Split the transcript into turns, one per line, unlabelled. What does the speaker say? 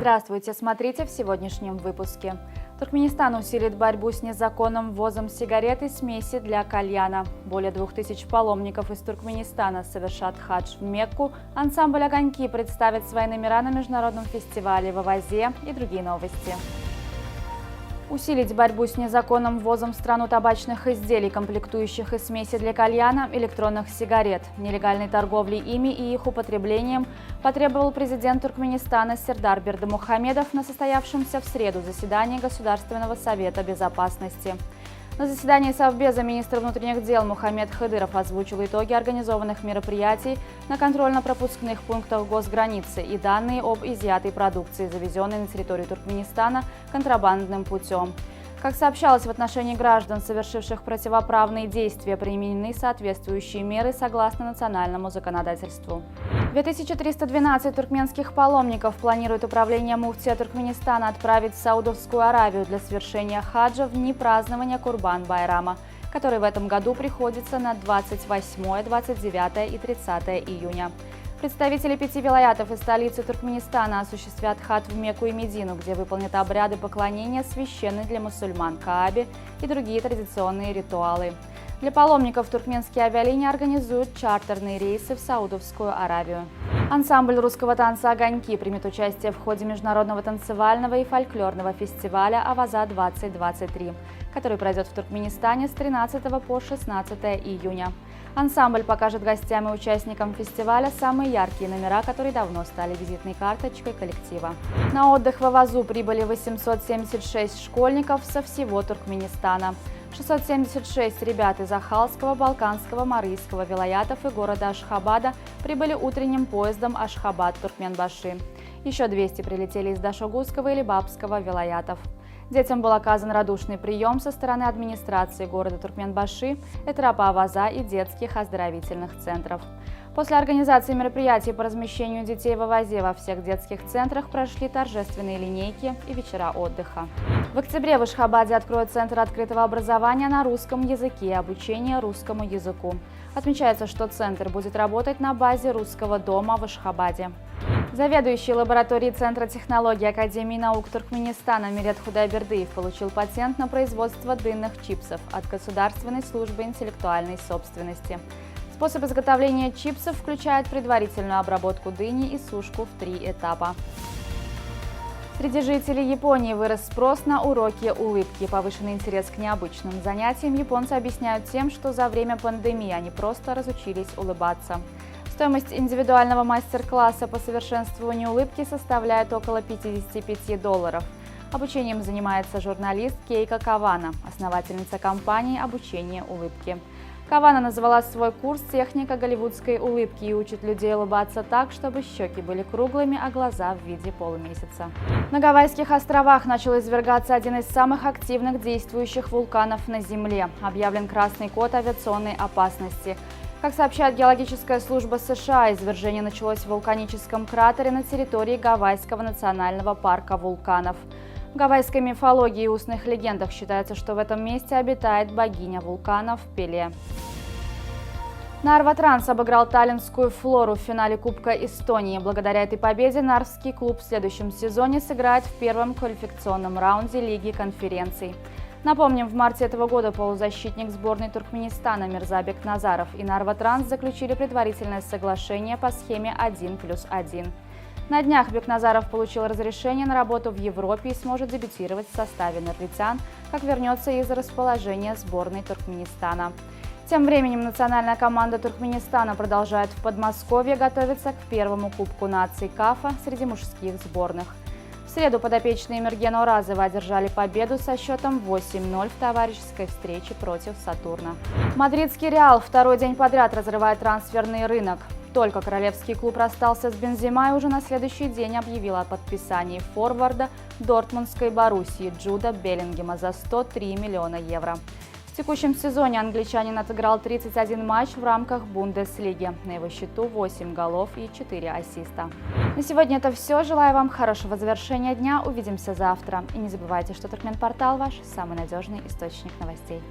Здравствуйте, смотрите в сегодняшнем выпуске. Туркменистан усилит борьбу с незаконным ввозом сигарет и смеси для кальяна. Более 2000 паломников из Туркменистана совершат хадж в Мекку. Ансамбль «Огоньки» представит свои номера на международном фестивале в Авазе и другие новости. Усилить борьбу с незаконным ввозом в страну табачных изделий, комплектующих и смеси для кальяна, электронных сигарет, нелегальной торговли ими и их употреблением потребовал президент Туркменистана Сердар Бердымухамедов на состоявшемся в среду заседании Государственного совета безопасности. На заседании Совбеза министр внутренних дел Мухаммед Хыдыров озвучил итоги организованных мероприятий на контрольно-пропускных пунктах госграницы и данные об изъятой продукции, завезенной на территорию Туркменистана контрабандным путем. Как сообщалось, в отношении граждан, совершивших противоправные действия, применены соответствующие меры согласно национальному законодательству. 2312 туркменских паломников планирует управление муфтия Туркменистана отправить в Саудовскую Аравию для совершения хаджа в дни празднования Курбан-Байрама, который в этом году приходится на 28, 29 и 30 июня. Представители 5 вилаятов и столицы Туркменистана осуществят хадж в Мекку и Медину, где выполнят обряды поклонения священной для мусульман Каабе и другие традиционные ритуалы. Для паломников туркменские авиалинии организуют чартерные рейсы в Саудовскую Аравию. Ансамбль русского танца «Огоньки» примет участие в ходе международного танцевального и фольклорного фестиваля «Аваза-2023», который пройдет в Туркменистане с 13 по 16 июня. Ансамбль покажет гостям и участникам фестиваля самые яркие номера, которые давно стали визитной карточкой коллектива. На отдых в Авазу прибыли 876 школьников со всего Туркменистана. 676 ребят из Ахалского, Балканского, Марийского вилаятов и города Ашхабада прибыли утренним поездом Ашхабад-Туркменбаши. Еще 200 прилетели из Дашогузского и Либабского вилаятов. Детям был оказан радушный прием со стороны администрации города Туркменбаши, этапа Аваза и детских оздоровительных центров. После организации мероприятий по размещению детей в Авазе во всех детских центрах прошли торжественные линейки и вечера отдыха. В октябре в Ашхабаде откроют Центр открытого образования на русском языке и обучения русскому языку. Отмечается, что центр будет работать на базе русского дома в Ашхабаде. Заведующий лабораторией Центра технологий Академии наук Туркменистана Мирет Худайбердыев получил патент на производство дынных чипсов от Государственной службы интеллектуальной собственности. Способ изготовления чипсов включает предварительную обработку дыни и сушку в 3 этапа. Среди жителей Японии вырос спрос на уроки улыбки. Повышенный интерес к необычным занятиям японцы объясняют тем, что за время пандемии они просто разучились улыбаться. Стоимость индивидуального мастер-класса по совершенствованию улыбки составляет около $55. Обучением занимается журналист Кейко Кавана, основательница компании обучения улыбки. Кавана назвала свой курс «Техника голливудской улыбки» и учит людей улыбаться так, чтобы щеки были круглыми, а глаза в виде полумесяца. На Гавайских островах начал извергаться один из самых активных действующих вулканов на Земле. Объявлен красный код авиационной опасности. Как сообщает Геологическая служба США, извержение началось в вулканическом кратере на территории Гавайского национального парка вулканов. В гавайской мифологии и устных легендах считается, что в этом месте обитает богиня вулканов Пеле. Нарва Транс обыграл таллинскую Флору в финале Кубка Эстонии. Благодаря этой победе Нарвский клуб в следующем сезоне сыграет в первом квалификационном раунде Лиги конференций. Напомним, в марте этого года полузащитник сборной Туркменистана Мирзабек Назаров и Нарва Транс заключили предварительное соглашение по схеме 1+1. На днях Бекназаров получил разрешение на работу в Европе и сможет дебютировать в составе норвитян, как вернется из расположения сборной Туркменистана. Тем временем национальная команда Туркменистана продолжает в Подмосковье готовиться к первому Кубку наций КАФа среди мужских сборных. В среду подопечные Эмергена Оразова одержали победу со счетом 8-0 в товарищеской встрече против Сатурна. Мадридский Реал второй день подряд разрывает трансферный рынок. Только королевский клуб расстался с Бензема и уже на следующий день объявил о подписании форварда дортмундской Боруссии Джуда Беллингема за 103 миллиона евро. В текущем сезоне англичанин отыграл 31 матч в рамках Бундеслиги. На его счету 8 голов и 4 ассиста. На сегодня это все. Желаю вам хорошего завершения дня. Увидимся завтра. И не забывайте, что Туркменпортал ваш самый надежный источник новостей.